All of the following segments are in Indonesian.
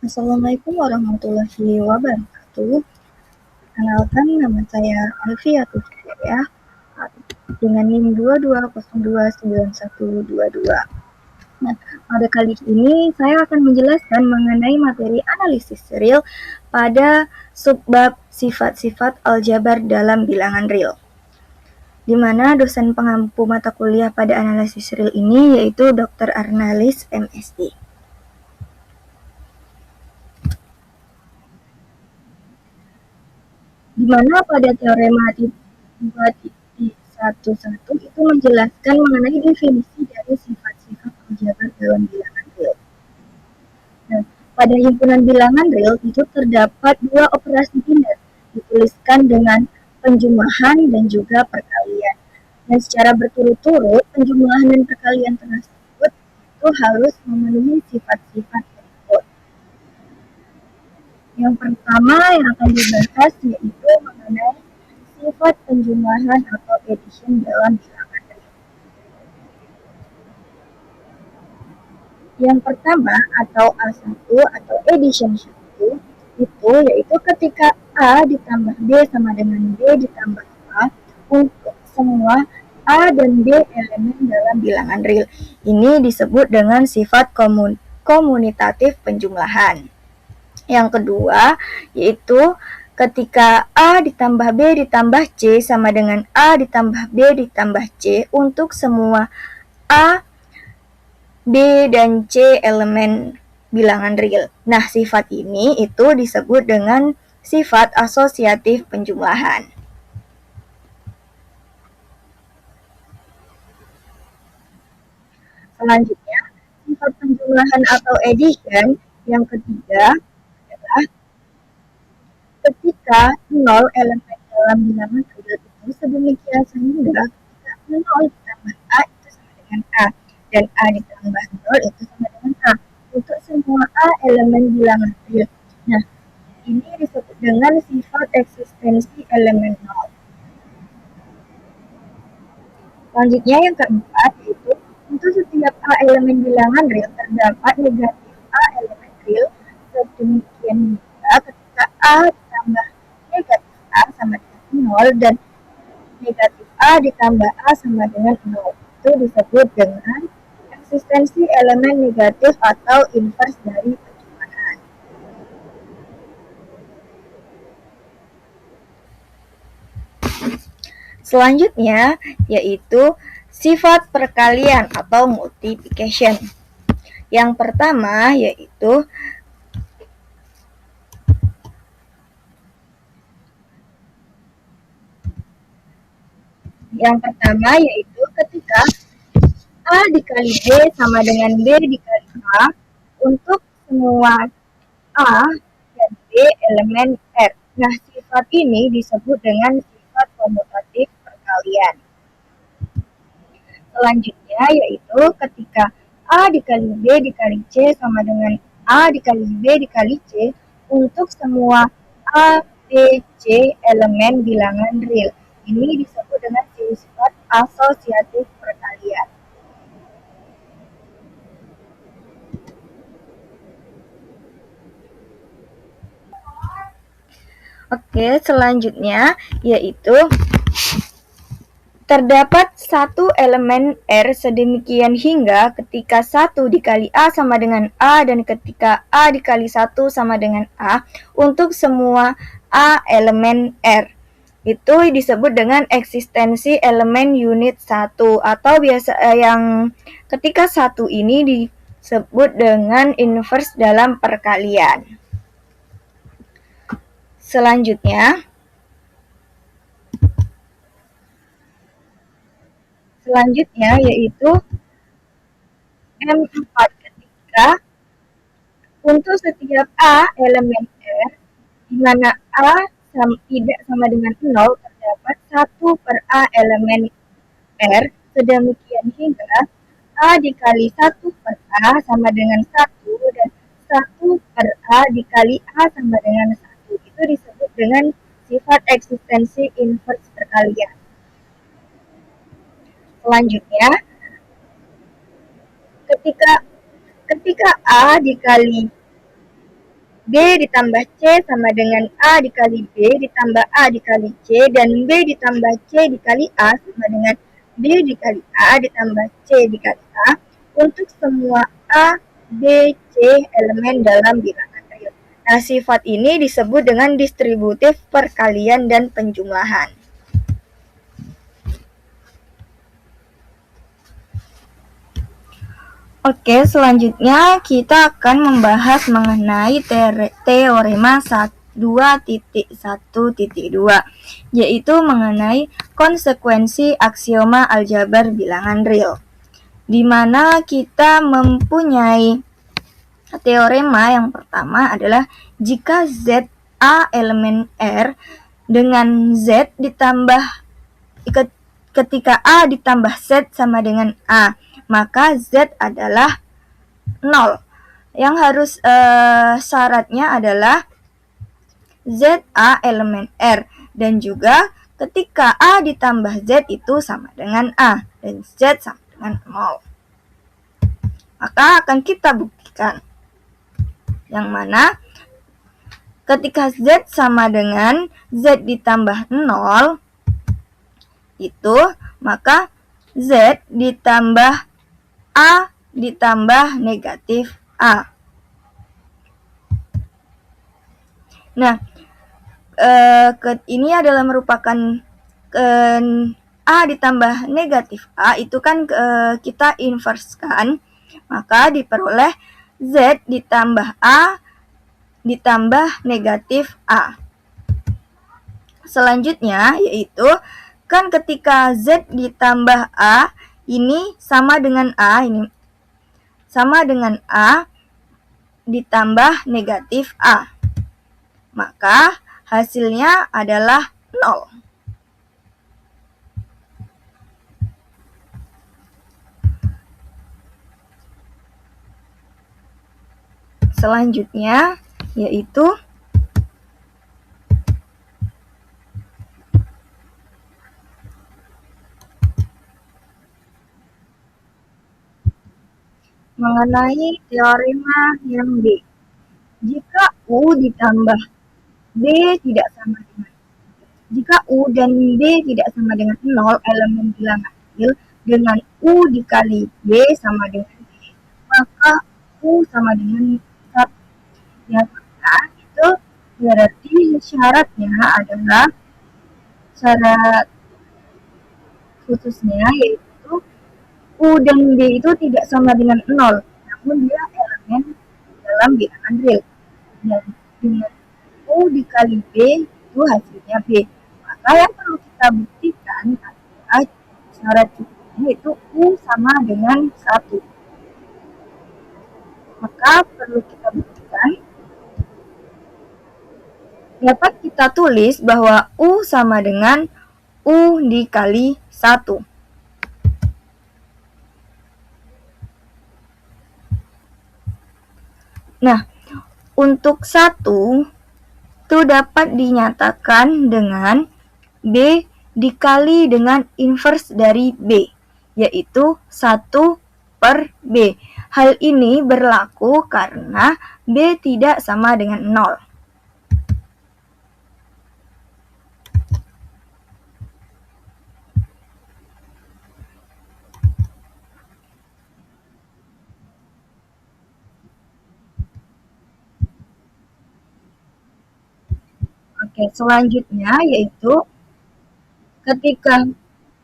Assalamualaikum warahmatullahi wabarakatuh. Kenalkan, nama saya Alfiatul Hidayah dengan NIM 22029122. Nah, pada kali ini saya akan menjelaskan mengenai materi analisis real pada subbab sifat-sifat aljabar dalam bilangan real, di mana dosen pengampu mata kuliah pada analisis real ini yaitu Dr. Arnalis, MSI. Di mana pada teorema 2.11 itu menjelaskan mengenai definisi dari sifat-sifat aljabar dalam bilangan real. Nah, pada himpunan bilangan real itu terdapat dua operasi pindad, dituliskan dengan penjumlahan dan juga perkalian. Dan secara berturut-turut, penjumlahan dan perkalian tersebut itu harus memenuhi sifat-sifat berikut. Yang pertama yang akan dibahas yaitu mengenai sifat penjumlahan atau addition dalam bilangan real. Yang pertama atau A1 atau addition 1 itu yaitu ketika A ditambah B sama dengan B ditambah A untuk semua A dan B elemen dalam bilangan real. Ini disebut dengan sifat komunitatif penjumlahan. Yang kedua yaitu ketika A ditambah B ditambah C sama dengan A ditambah B ditambah C untuk semua A, B, dan C elemen bilangan real. Nah, sifat ini itu disebut dengan sifat asosiatif penjumlahan. Selanjutnya, sifat penjumlahan atau addition yang ketiga adalah ketika 0 elemen dalam bilangan real itu sedemikian sehingga ketika 0 ditambah A itu sama dengan A dan A ditambah 0 itu sama dengan A untuk semua A elemen bilangan real. Nah, ini disebut dengan sifat eksistensi elemen 0. Selanjutnya yang keempat yaitu untuk setiap A elemen bilangan real terdapat negatif A elemen real sedemikian hingga ketika A ditambah negatif A sama dengan 0 dan negatif A ditambah A sama dengan 0. Itu disebut dengan eksistensi elemen negatif atau inverse dari penjumlahan. Selanjutnya yaitu sifat perkalian atau multiplication. Yang pertama yaitu ketika A dikali B sama dengan B dikali A untuk semua A dan B elemen R. Nah, sifat ini disebut dengan sifat komutatif perkalian. Selanjutnya yaitu ketika A dikali B dikali C sama dengan A dikali B dikali C untuk semua A, B, C elemen bilangan real. Ini disebut dengan sifat asosiatif perkalian. Oke, selanjutnya yaitu terdapat satu elemen R sedemikian hingga ketika 1 dikali A sama dengan A dan ketika A dikali 1 sama dengan A untuk semua A elemen R. Itu disebut dengan eksistensi elemen unit 1 atau biasa yang ketika 1 ini disebut dengan inverse dalam perkalian. Selanjutnya yaitu M4 ketika untuk setiap A elemen R di mana A tidak sama dengan 0 terdapat 1 per A elemen R sedemikian hingga A dikali 1 per A sama dengan 1 dan 1 per A dikali A sama dengan 1. Itu disebut dengan sifat eksistensi inverse perkalian. Selanjutnya, ketika A dikali B ditambah C sama dengan A dikali B ditambah A dikali C, dan B ditambah C dikali A sama dengan B dikali A ditambah C dikali A untuk semua A, B, C elemen dalam bilangan real. Nah, sifat ini disebut dengan distributif perkalian dan penjumlahan. Oke, selanjutnya kita akan membahas mengenai teorema 2.1.2, yaitu mengenai konsekuensi aksioma aljabar bilangan real, di mana kita mempunyai teorema yang pertama adalah jika Z A elemen R dengan Z ditambah ketika A ditambah Z sama dengan A, maka Z adalah 0. Yang harus syaratnya adalah ZA elemen R, dan juga ketika A ditambah Z itu sama dengan A dan Z sama dengan 0. Maka akan kita buktikan yang mana ketika Z sama dengan Z ditambah 0 itu, maka Z ditambah A ditambah negatif A. Nah, ini adalah merupakan A ditambah negatif A, itu kan kita inverskan, maka diperoleh Z ditambah A ditambah negatif A. Selanjutnya yaitu kan ketika Z ditambah A ini sama dengan A, ini sama dengan A ditambah negatif A, maka hasilnya adalah 0. Selanjutnya yaitu mengenai teorema yang B. Jika U ditambah B tidak sama dengan jika U dan B tidak sama dengan 0 elemen bilangan real dengan U dikali B sama dengan B, maka U sama dengan 1. Ya, maka itu berarti syaratnya adalah syarat khususnya yaitu U dan B itu tidak sama dengan 0, namun dia elemen dalam bilangan real. Dan dengan U dikali B itu hasilnya B. Maka yang perlu kita buktikan adalah syarat cukupnya yaitu U sama dengan 1. Maka perlu kita buktikan, dapat kita tulis bahwa U sama dengan U dikali 1. Nah, untuk 1 itu dapat dinyatakan dengan B dikali dengan inverse dari B, yaitu 1 per B. Hal ini berlaku karena B tidak sama dengan 0. Oke, selanjutnya yaitu ketika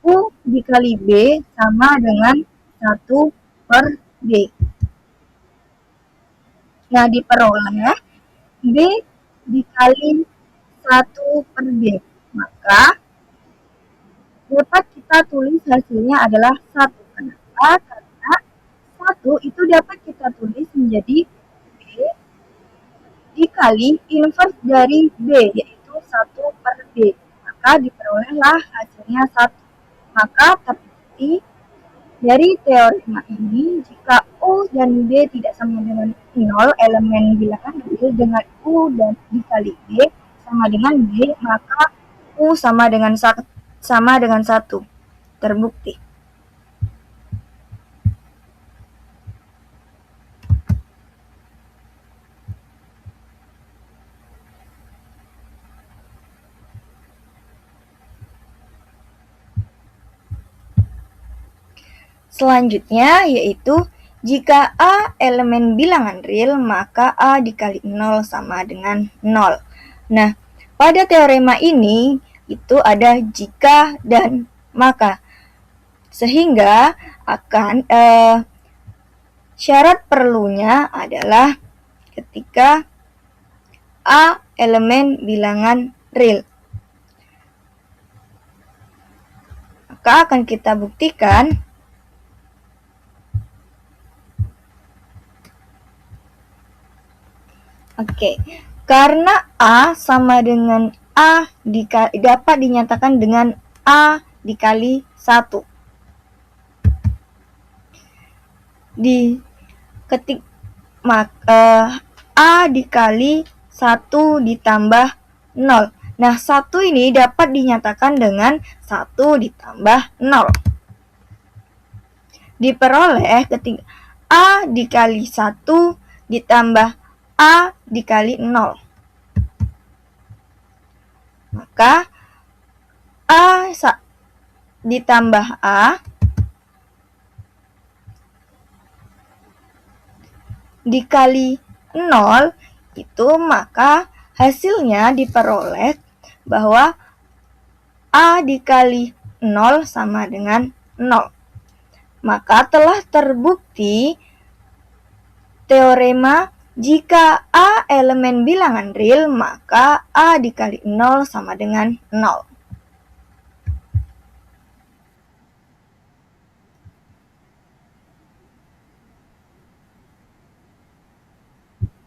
U dikali B sama dengan 1 per B. Nah, diperoleh B dikali 1 per B. Maka dapat kita tulis hasilnya adalah 1. Kenapa? Karena 1 itu dapat kita tulis menjadi B dikali inverse dari B, yaitu 1 per B. Maka diperolehlah hasilnya 1. Maka terbukti dari teorema ini, jika U dan B tidak sama dengan 0, elemen bilangan real dengan U dan dikali B sama dengan B, maka U sama dengan 1. Terbukti. Selanjutnya yaitu jika A elemen bilangan real, maka A dikali 0 sama dengan 0. Nah, pada teorema ini itu ada jika dan maka. Sehingga akan syarat perlunya adalah ketika A elemen bilangan real. Maka akan kita buktikan karena A sama dengan A dapat dinyatakan dengan A dikali 1. A dikali 1 ditambah 0. Nah, 1 ini dapat dinyatakan dengan 1 ditambah 0. Diperoleh ketika A dikali 1 ditambah A dikali 0. Maka A ditambah A dikali 0 itu, maka hasilnya diperoleh bahwa A dikali 0 sama dengan 0. Maka telah terbukti teorema jika A elemen bilangan real, maka A dikali 0 sama dengan 0.